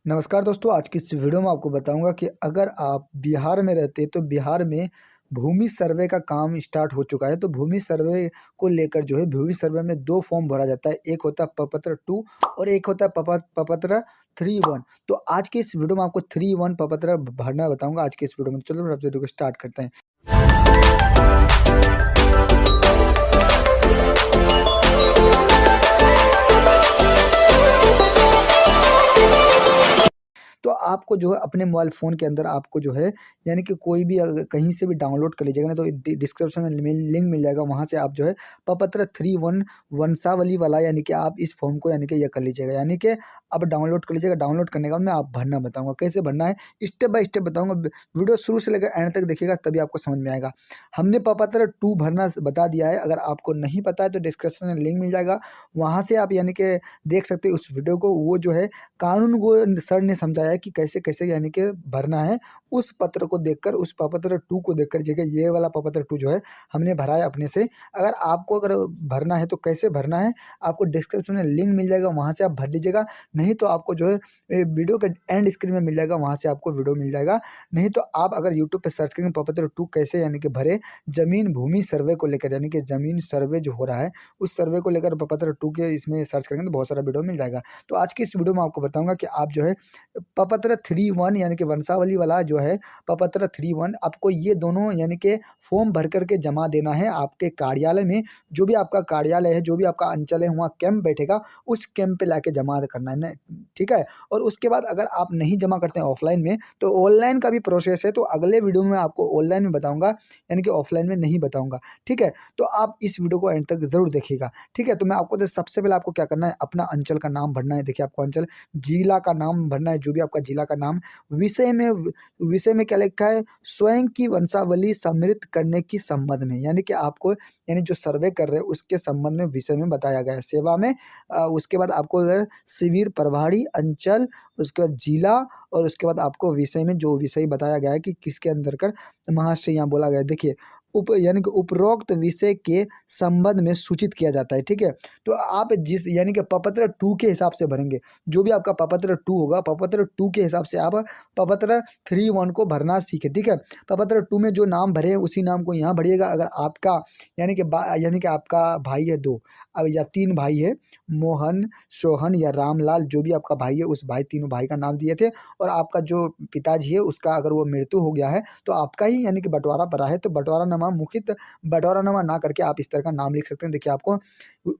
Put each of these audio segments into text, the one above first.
नमस्कार दोस्तों, आज की इस वीडियो में आपको बताऊंगा कि अगर आप बिहार में रहते तो बिहार में भूमि सर्वे का काम स्टार्ट हो चुका है। तो भूमि सर्वे को लेकर जो है भूमि सर्वे में 2 फॉर्म भरा जाता है, एक होता है प्रपत्र 2 और एक होता है प्रपत्र 3-1। तो आज के इस वीडियो में आपको 3-1 प्रपत्र भरना बताऊंगा आज के इस वीडियो में। चलो वीडियो को स्टार्ट करते हैं। तो आपको जो है अपने मोबाइल फ़ोन के अंदर आपको जो है यानी कि कोई भी कहीं से भी डाउनलोड कर लीजिएगा ना, तो डिस्क्रिप्शन में लिंक मिल जाएगा, वहाँ से आप जो है प्रपत्र 3-1 वंशावली वाला यानी कि आप इस फॉर्म को यानी कि ये कर लीजिएगा, यानी कि अब डाउनलोड कर लीजिएगा। डाउनलोड करने के बाद मैं आप भरना बताऊंगा, कैसे भरना है स्टेप बाय स्टेप बताऊंगा। वीडियो शुरू से लेकर एंड तक देखिएगा, तभी आपको समझ में आएगा। हमने प्रपत्र 2 भरना बता दिया है, अगर आपको नहीं पता है तो डिस्क्रिप्शन में लिंक मिल जाएगा, वहाँ से आप यानी कि देख सकते हैं उस वीडियो को। वो जो है कानून को सर ने समझाया है कि कैसे कैसे यानी कि भरना है। उस पत्र को देखकर, उस प्रपत्र 2 को देखकर, जगह ये वाला प्रपत्र 2 जो है हमने भरा है अपने से। अगर आपको भरना है तो कैसे भरना है, आपको डिस्क्रिप्शन में लिंक मिल जाएगा, वहाँ से आप भर लीजिएगा। नहीं तो आपको जो है वीडियो के एंड स्क्रीन में मिल जाएगा, वहाँ से आपको वीडियो मिल जाएगा। नहीं तो आप अगर यूट्यूब पे सर्च करेंगे प्रपत्र 2 कैसे यानी कि भरे, जमीन भूमि सर्वे को लेकर, यानी कि जमीन सर्वे जो हो रहा है उस सर्वे को लेकर प्रपत्र 2 के इसमें सर्च करेंगे तो बहुत सारा वीडियो मिल जाएगा। तो आज की इस वीडियो में आपको बताऊंगा कि आप जो है प्रपत्र 3-1 यानी कि वंशावली वाला जो है प्रपत्र 3-1, आपको ये दोनों यानी कि फॉर्म भर करके जमा देना है आपके कार्यालय में। जो भी आपका कार्यालय है, जो भी आपका अंचल है, वहाँ कैंप बैठेगा, उस कैंप पे लाके जमा करना है ना, ठीक है। और उसके बाद अगर आप नहीं जमा करते हैं ऑफलाइन में, तो ऑनलाइन का भी प्रोसेस है, तो अगले वीडियो में आपको ऑनलाइन में बताऊंगा, यानी कि ऑफलाइन में नहीं बताऊंगा, ठीक है। तो आप इस वीडियो को एंड तक जरूर देखिएगा, ठीक है। तो मैं आपको सबसे पहले आपको क्या करना है, अपना अंचल का नाम भरना है। देखिए आपको अंचल, जिला का नाम भरना है, जो भी आपका जिला का नाम। विषय में क्या लिखा है, स्वयं की वंशावली समृद्ध करने की संबंध में, यानी कि आपको यानी जो सर्वे कर रहे हैं उसके संबंध में विषय में बताया गया है। सेवा में उसके बाद आपको शिविर प्रभारी अंचल, उसके बाद जिला, और उसके बाद आपको विषय में जो विषय बताया गया है कि किसके अंदर कर महाशय यहाँ बोला गया है। देखिए यानी कि उपरोक्त विषय के संबंध में सूचित किया जाता है, ठीक है। तो आप जिस यानी कि प्रपत्र 2 के हिसाब से भरेंगे, जो भी आपका प्रपत्र 2 होगा, प्रपत्र 2 के हिसाब से आप प्रपत्र 3-1 को भरना सीखे, ठीक है। प्रपत्र 2 में जो नाम भरे हैं उसी नाम को यहाँ भरिएगा। अगर आपका यानी कि आपका भाई है 2, अब या 3 भाई है, मोहन, सोहन या रामलाल, जो भी आपका भाई है उस तीनों भाई का नाम दिए थे, और आपका जो पिताजी है उसका अगर वो मृत्यु हो गया है तो आपका ही यानी कि बंटवारा पड़ा है, तो बंटवारानामा मुखित बंटवारानामा ना करके आप इस तरह का नाम लिख सकते हैं। देखिए आपको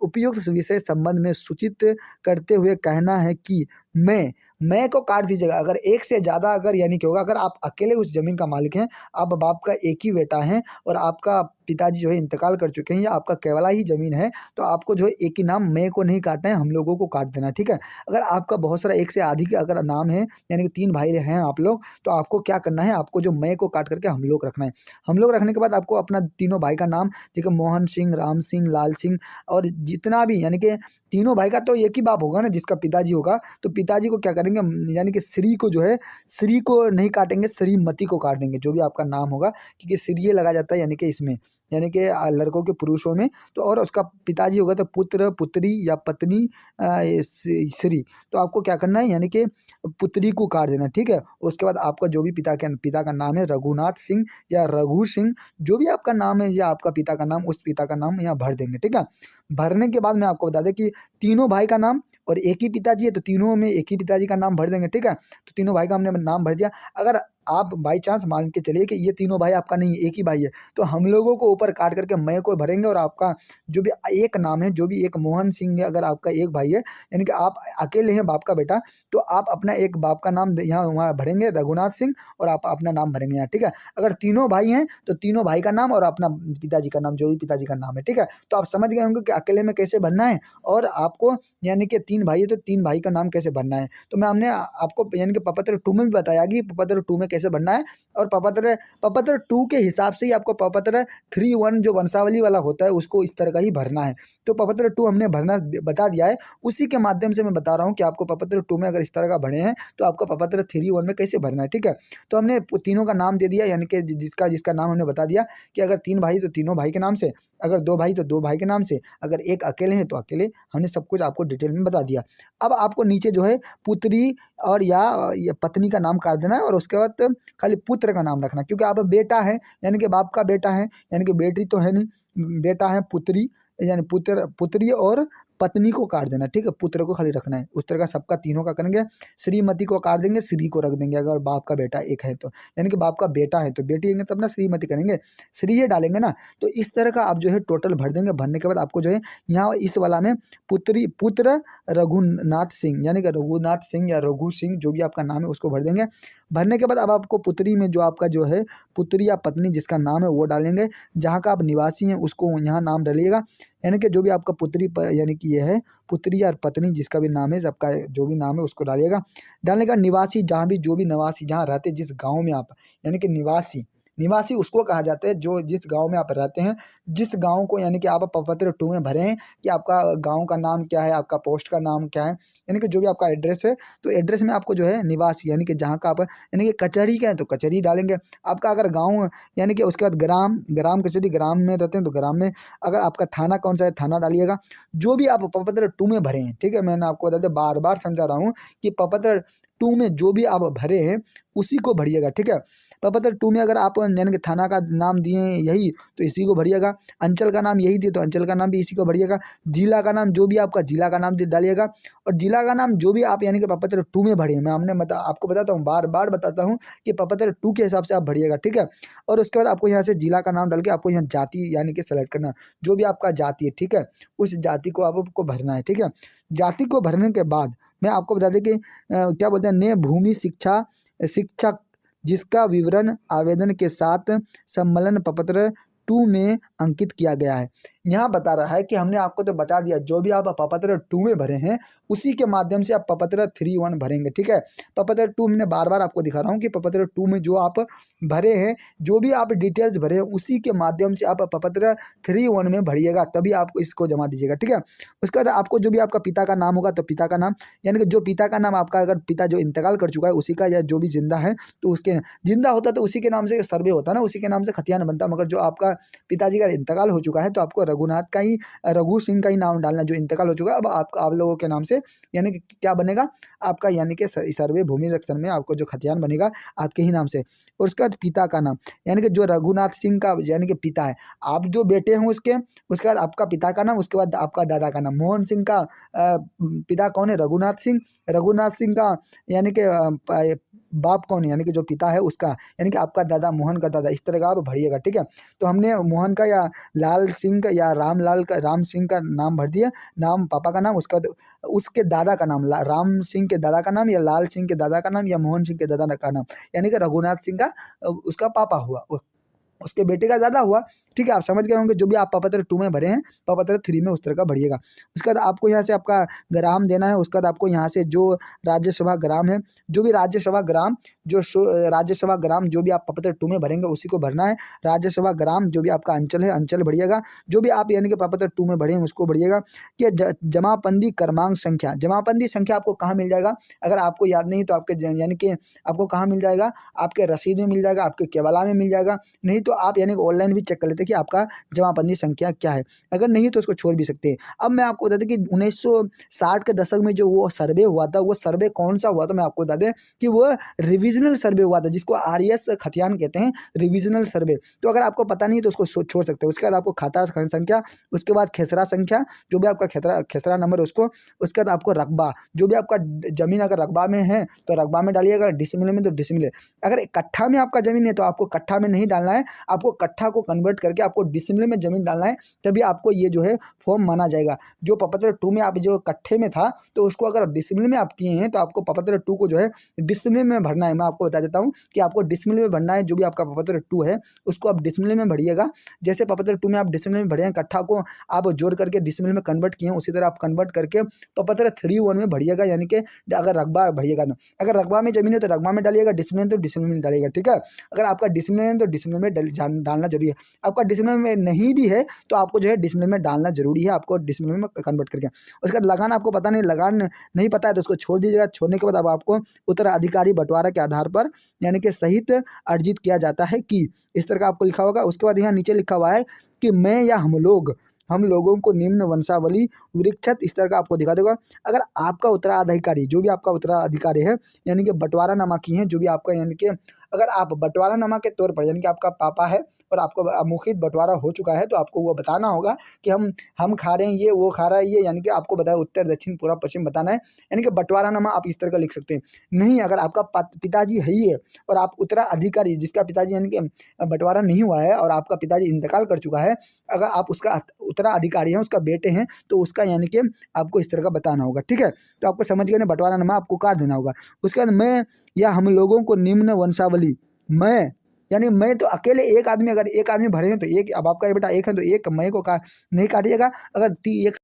उपयुक्त विषय संबंध में सूचित करते हुए कहना है कि मैं को काट दीजिएगा। अगर एक से ज़्यादा अगर यानी कि होगा, अगर आप अकेले उस ज़मीन का मालिक हैं, आप बाप का एक ही बेटा है और आपका पिताजी जो है इंतकाल कर चुके हैं, या आपका केवला ही ज़मीन है, तो आपको जो है एक ही नाम मैं को नहीं काटना है, हम लोगों को काट देना है, ठीक है। अगर आपका बहुत सारा एक से अधिक अगर नाम है, यानी कि 3 भाई हैं आप लोग, तो आपको क्या करना है, आपको जो मैं को काट करके हम लोग रखना है। हम लोग रखने के बाद आपको अपना तीनों भाई का नाम, देखिए मोहन सिंह, राम सिंह, लाल सिंह, और जितना भी यानी कि तीनों भाई का तो एक ही बाप होगा ना, जिसका पिताजी होगा, तो पिताजी को क्या करेंगे, यानी कि श्री को जो है, श्री को नहीं काटेंगे, श्रीमती को काट देंगे, जो भी आपका नाम होगा, क्योंकि श्री ये लगा जाता है यानी कि इसमें, यानी कि लड़कों के पुरुषों में। तो और उसका पिताजी होगा तो पुत्र, पुत्री या पत्नी श्री, तो आपको क्या करना है, यानी कि पुत्री को काट देना, ठीक है। उसके बाद आपका जो भी पिता का नाम है, रघुनाथ सिंह या रघु सिंह, जो भी आपका नाम है या आपका पिता का नाम, उस पिता का नाम यहाँ भर देंगे, ठीक है। भरने के बाद मैं आपको बता दें कि तीनों भाई का नाम, और एक ही पिताजी है तो तीनों में एक ही पिताजी का नाम भर देंगे, ठीक है। तो तीनों भाई का हमने नाम भर दिया। अगर आप बाई चांस मान के चलिए कि ये तीनों भाई आपका नहीं, एक ही भाई है, तो हम लोगों को ऊपर काट करके मैं को भरेंगे, और आपका जो भी एक नाम है, जो भी एक मोहन सिंह है, अगर आपका एक भाई है, यानी कि आप अकेले हैं बाप का बेटा, तो आप अपना एक बाप का नाम यहाँ वहाँ भरेंगे, रघुनाथ सिंह, और आप अपना नाम भरेंगे यहाँ, ठीक है। अगर तीनों भाई हैं तो तीनों भाई का नाम और अपना पिताजी का नाम, जो भी पिताजी का नाम है, ठीक है। तो आप समझ गए होंगे कि अकेले में कैसे भरना है, और आपको यानी कि 3 भाई है तो 3 भाई का नाम कैसे भरना है। तो मैं हमने आपको यानी कि प्रपत्र 2 में भी बताया कि प्रपत्र 2 में कैसे भरना है। और प्रपत्र 2 के हिसाब से ही आपको प्रपत्र 3-1 जो वंशावली वाला होता है उसको इस तरह का ही भरना है। तो प्रपत्र 2 हमने भरना बता दिया है, उसी के माध्यम से मैं बता रहा हूँ कि आपको प्रपत्र 2 में अगर इस तरह का भरे हैं तो आपको प्रपत्र 3-1 में कैसे भरना है, ठीक है। तो हमने तीनों का नाम दे दिया, यानी कि जिसका जिसका नाम हमने बता दिया कि अगर 3 भाई तो तीनों भाई के नाम से, अगर 2 भाई तो 2 भाई के नाम से, अगर एक अकेले हैं तो अकेले। हमने सब कुछ आपको डिटेल में बता दिया। अब आपको नीचे जो है पुत्री और या पत्नी का नाम काट देना है और उसके बाद खाली पुत्र का नाम रखना, क्योंकि आप बेटा है यानी कि बाप का बेटा है, यानी कि बेटी तो है नहीं, बेटा है पुत्री, यानी पुत्री और पत्नी को काट देना, ठीक है। पुत्र को खाली रखना है, उस तरह का सबका तीनों का करेंगे। श्रीमती को काट देंगे, श्री को रख देंगे अगर बाप का बेटा एक है तो, यानी कि बाप का बेटा है तो बेटी है तब ना श्रीमती करेंगे, श्री ये डालेंगे ना। तो इस तरह का आप जो है टोटल भर देंगे। भरने के बाद आपको जो है यहाँ इस वाला में पुत्र रघुनाथ सिंह, यानी कि रघुनाथ सिंह या रघु सिंह जो भी आपका नाम है उसको भर देंगे। भरने के बाद अब आपको पुत्री में जो आपका जो है पुत्री या पत्नी जिसका नाम है वो डालेंगे, जहाँ का आप निवासी हैं उसको यहाँ नाम डालिएगा, यानी कि जो भी आपका पुत्री यानी कि ये है पुत्री या पत्नी जिसका भी नाम है, सबका जो भी नाम है उसको डालिएगा। डालने का निवासी, जहाँ भी जो भी निवासी जहाँ रहते जिस गाँव में आप, यानी कि निवासी निवासी उसको कहा जाता है जो जिस गांव में आप रहते हैं, जिस गांव को यानी कि आप प्रपत्र 2 में भरे हैं कि आपका गांव का नाम क्या है, आपका पोस्ट का नाम क्या है, यानी कि जो भी आपका एड्रेस है। तो एड्रेस में आपको जो है निवासी यानी कि जहाँ का आप यानी कि कचहरी का है तो कचहरी डालेंगे। आपका अगर गाँव यानी कि उसके बाद ग्राम कचहरी ग्राम में रहते हैं तो ग्राम में, अगर आपका थाना कौन सा है थाना डालिएगा। जो भी आप प्रपत्र 2 में भरे हैं, ठीक है, मैंने आपको बता दें बार बार समझा रहा हूँ कि प्रपत्र 2 में जो भी आप भरे हैं उसी को भरिएगा, ठीक है। प्रपत्र 2 में अगर आप यानी कि थाना का नाम दिए हैं यही तो इसी को भरिएगा, अंचल का नाम यही दिए तो अंचल का नाम भी इसी को भरिएगा, जिला का नाम जो भी आपका जिला का नाम डालिएगा। और जिला का नाम जो भी आप यानी कि प्रपत्र 2 में भरे हैं, मैं हमने आपको बताता हूँ, बार बार बताता हूँ कि प्रपत्र 2 के हिसाब से आप भरिएगा, ठीक है। और उसके बाद आपको यहाँ से जिला का नाम डाल के आपको यहाँ जाति यानी कि सेलेक्ट करना, जो भी आपका जाति है, ठीक है, उस जाति को आपको भरना है, ठीक है। जाति को भरने के बाद मैं आपको बता दें कि क्या बोलते हैं ने भूमि शिक्षक जिसका विवरण आवेदन के साथ सम्मेलन प्रपत्र 2 में अंकित किया गया है। यहाँ बता रहा है कि हमने आपको तो बता दिया जो भी आप प्रपत्र 2 में भरे हैं उसी के माध्यम से आप प्रपत्र 3-1 भरेंगे, ठीक है। प्रपत्र 2 मैंने बार बार आपको दिखा रहा हूँ कि प्रपत्र 2 में जो आप भरे हैं, जो भी आप डिटेल्स भरे हैं उसी के माध्यम से आप प्रपत्र 3-1 में भरिएगा, तभी आप इसको जमा दीजिएगा, ठीक है। उसके बाद आपको जो भी आपका पिता का नाम होगा तो पिता का नाम, यानी कि जो पिता का नाम आपका अगर पिता जो इंतकाल कर चुका है उसी का, या जो भी जिंदा है तो उसके जिंदा होता तो उसी के नाम से सर्वे होता ना, उसी के नाम से खतियान बनता। मगर जो आपका पिताजी का इंतकाल हो चुका है तो आपको रघुनाथ का ही रघु सिंह का ही नाम डालना, जो इंतकाल हो चुका है। अब आप लोगों के नाम से यानी कि क्या बनेगा आपका, यानी कि सर्वे भूमि रक्षण में आपको जो खतियान बनेगा आपके ही नाम से। और उसके बाद पिता का नाम, यानी कि जो रघुनाथ सिंह का यानी कि पिता है, आप जो बेटे हैं उसके बाद आपका पिता का नाम, उसके बाद आपका दादा का नाम। मोहन सिंह का पिता कौन है, रघुनाथ सिंह का यानी कि बाप कौन है, यानी कि जो पिता है उसका, यानी कि आपका दादा मोहन का दादा, इस तरह का आप भरिएगा, ठीक है। तो हमने मोहन का या लाल सिंह का या राम सिंह का नाम भर दिया, नाम पापा का नाम, उसका उसके दादा का नाम राम सिंह के दादा का नाम या लाल सिंह के दादा का नाम या मोहन सिंह के दादा का नाम, यानी कि रघुनाथ सिंह का उसका पापा हुआ, उसके बेटे का ज़्यादा हुआ, ठीक है। आप समझ गए होंगे जो भी आप प्रपत्र 2 में भरे हैं प्रपत्र 3 में उस तरह का भरिएगा। उसके बाद आपको यहाँ से आपका ग्राम देना है। उसके बाद आपको यहाँ से जो राज्यसभा ग्राम है, जो भी राज्यसभा ग्राम राज्यसभा ग्राम जो भी आप प्रपत्र 2 में भरेंगे उसी को भरना है। राज्यसभा ग्राम जो भी आपका अंचल है अंचल भरिएगा, जो भी आप यानी कि प्रपत्र 2 में भरे हैं उसको भरिएगा। कि जमाबंदी क्रमांक संख्या, जमाबंदी संख्या आपको कहाँ मिल जाएगा, अगर आपको याद नहीं तो आपके यानी कि आपको कहाँ मिल जाएगा, आपके रसीद में मिल जाएगा, आपके केवला में मिल जाएगा, नहीं तो आप यानी कि ऑनलाइन भी चेक कर लेते हैं कि आपका जमाबंदी संख्या क्या है। अगर नहीं तो उसको छोड़ भी सकते हैं। अब मैं आपको बता दें कि 1960 के दशक में जो वो सर्वे हुआ था, वो सर्वे कौन सा हुआ था, मैं आपको बता दें कि वो रिविजनल सर्वे हुआ था, जिसको RES खतियान कहते हैं, रिविजनल सर्वे। तो अगर आपको पता नहीं है तो उसको छोड़ सकते हैं। उसके बाद आपको खाता संख्या, उसके बाद खेसरा संख्या, जो भी आपका खेसरा नंबर उसको, उसके बाद आपको रकबा, जो भी आपका जमीन अगर रकबा में है तो रकबा में डालिएगा, डिसमिल में तो डिसमिल। अगर कट्ठा में आपका जमीन है तो आपको कट्ठा में नहीं डालना है, आपको कट्ठा को कन्वर्ट करके करके आपको डिसमिल में ज़मीन डालना है, तभी आपको ये जो है फॉर्म माना जाएगा। जो प्रपत्र 2 में आप जो कट्ठे में था, तो उसको अगर डिसमिल में आप किए हैं तो आपको प्रपत्र 2 को जो है डिसमिल में भरना है। मैं आपको बता देता हूँ कि आपको डिसमिल में भरना है। जो भी आपका प्रपत्र 2 है उसको आप डिसमिल में भरिएगा। जैसे प्रपत्र 2 में आप डिसमिल में भरे हैं, कट्ठा को आप जोड़ करके डिसमिल में कन्वर्ट किए हैं, उसी तरह आप कन्वर्ट करके प्रपत्र 3-1 में भरिएगा। यानी कि अगर रकबा भरिएगा तो अगर रकबा में ज़मीन है तो रकबा में डालिएगा, डिसमिल है तो डिसमिल में डालिएगा, ठीक है। अगर आपका डिसमिल है तो डिसमिल में डालना जरूरी है। आपका डिसमिल में नहीं भी है तो आपको जो है डिसमिल में डालना जरूरी है, आपको डिसमिल में कन्वर्ट करके। उसके बाद लगान आपको पता नहीं, लगान नहीं पता है तो उसको छोड़ दीजिएगा। छोड़ने के बाद अब आपको उत्तराधिकारी बंटवारा के आधार पर यानी कि सहित अर्जित किया जाता है कि इस तरह का आपको लिखा होगा। उसके बाद यहाँ नीचे लिखा हुआ है कि मैं या हम लोगों को निम्न वंशावली वृक्षत, इस तरह का आपको दिखा देगा। अगर आपका उत्तराधिकारी, जो भी आपका उत्तराधिकारी है यानी कि बंटवारानामा की है, जो भी आपका यानी कि अगर आप बंटवारानामा के तौर पर यानी कि आपका पापा है और आपको अमुखित बंटवारा हो चुका है, तो आपको वो बताना होगा कि हम खा रहे हैं ये, वो खा रहा है ये, यानी कि आपको बताया उत्तर दक्षिण पूर्व पश्चिम बताना है। यानी कि बंटवारानामा आप इस तरह का लिख सकते हैं। नहीं, अगर आपका पिताजी है ही है और आप उत्तराधिकारी, जिसका पिताजी यानी कि बंटवारा नहीं हुआ है और आपका पिताजी इंतकाल कर चुका है, अगर आप उसका उत्तराधिकारी हैं, उसका बेटे हैं, तो उसका यानी कि आपको इस तरह का बताना होगा, ठीक है। तो आपको समझ गए ना, बंटवारानामा आपको काट देना होगा। उसके बाद मैं या हम लोगों को निम्न वंशावली, मैं यानी मैं तो अकेले एक आदमी, अगर एक आदमी भरे हैं तो एक, अब आपका ये बेटा एक है तो एक मैं को नहीं काटिएगा। अगर एक